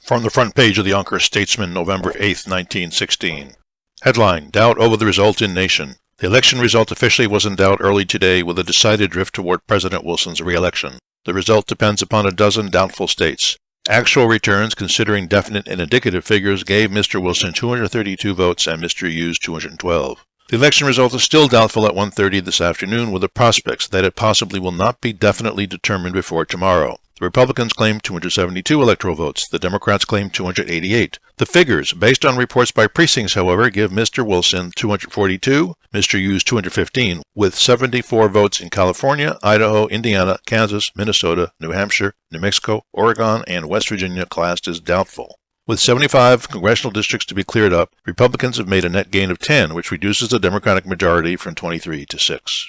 From the front page of the Yonkers Statesman, November 8, 1916. Headline: Doubt over the result in Nation. The election result officially was in doubt early today, with a decided drift toward President Wilson's re-election. The result depends upon a dozen doubtful states. Actual returns, considering definite and indicative figures, gave Mr. Wilson 232 votes and Mr. Hughes 212. The election result is still doubtful at 1:30 this afternoon, with the prospects that it possibly will not be definitely determined before tomorrow. The Republicans claim 272 electoral votes. The Democrats claim 288. The figures, based on reports by precincts, however, give Mr. Wilson 242, Mr. Hughes 215, with 74 votes in California, Idaho, Indiana, Kansas, Minnesota, New Hampshire, New Mexico, Oregon, and West Virginia classed as doubtful. With 75 congressional districts to be cleared up, Republicans have made a net gain of 10, which reduces the Democratic majority from 23 to 6.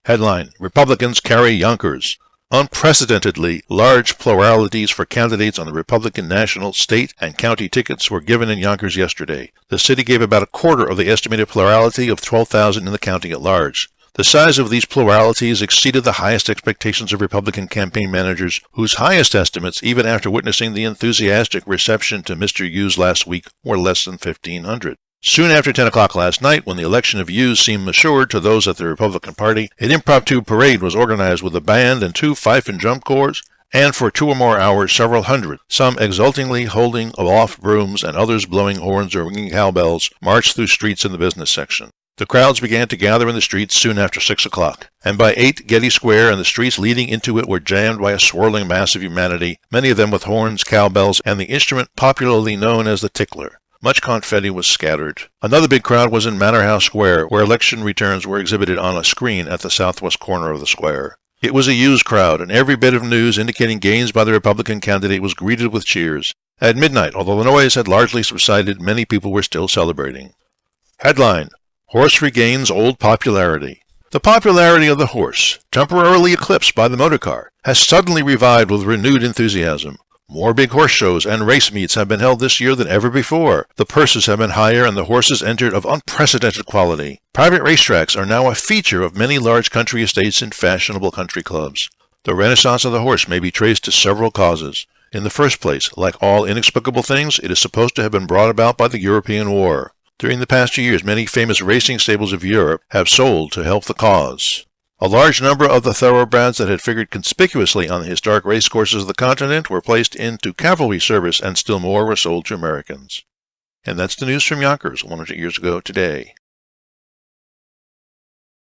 Headline: Republicans carry Yonkers. Unprecedentedly large pluralities for candidates on the Republican national, state, and county tickets were given in Yonkers yesterday. The city gave about a quarter of the estimated plurality of 12,000 in the county at large. The size of these pluralities exceeded the highest expectations of Republican campaign managers, whose highest estimates, even after witnessing the enthusiastic reception to Mr. Hughes last week, were less than 1,500. Soon after 10 o'clock last night, when the election of Hughes seemed assured to those at the Republican Party, an impromptu parade was organized with a band and 2 fife and drum corps, and for 2 or more hours several hundred, some exultingly holding aloft brooms and others blowing horns or ringing cowbells, marched through streets in the business section. The crowds began to gather in the streets soon after 6 o'clock, and by 8 Getty Square and the streets leading into it were jammed by a swirling mass of humanity, many of them with horns, cowbells, and the instrument popularly known as the tickler. Much confetti was scattered. Another big crowd was in Manor House Square, where election returns were exhibited on a screen at the southwest corner of the square. It was a Hughes crowd, and every bit of news indicating gains by the Republican candidate was greeted with cheers. At midnight, although the noise had largely subsided, many people were still celebrating. Headline: Horse regains old popularity. The popularity of the horse, temporarily eclipsed by the motorcar, has suddenly revived with renewed enthusiasm. More big horse shows and race meets have been held this year than ever before. The purses have been higher and the horses entered of unprecedented quality. Private racetracks are now a feature of many large country estates and fashionable country clubs. The renaissance of the horse may be traced to several causes. In the first place, like all inexplicable things, it is supposed to have been brought about by the European War. During the past 2 years, many famous racing stables of Europe have sold to help the cause. A large number of the thoroughbreds that had figured conspicuously on the historic racecourses of the continent were placed into cavalry service, and still more were sold to Americans. And that's the news from Yonkers 100 years ago today.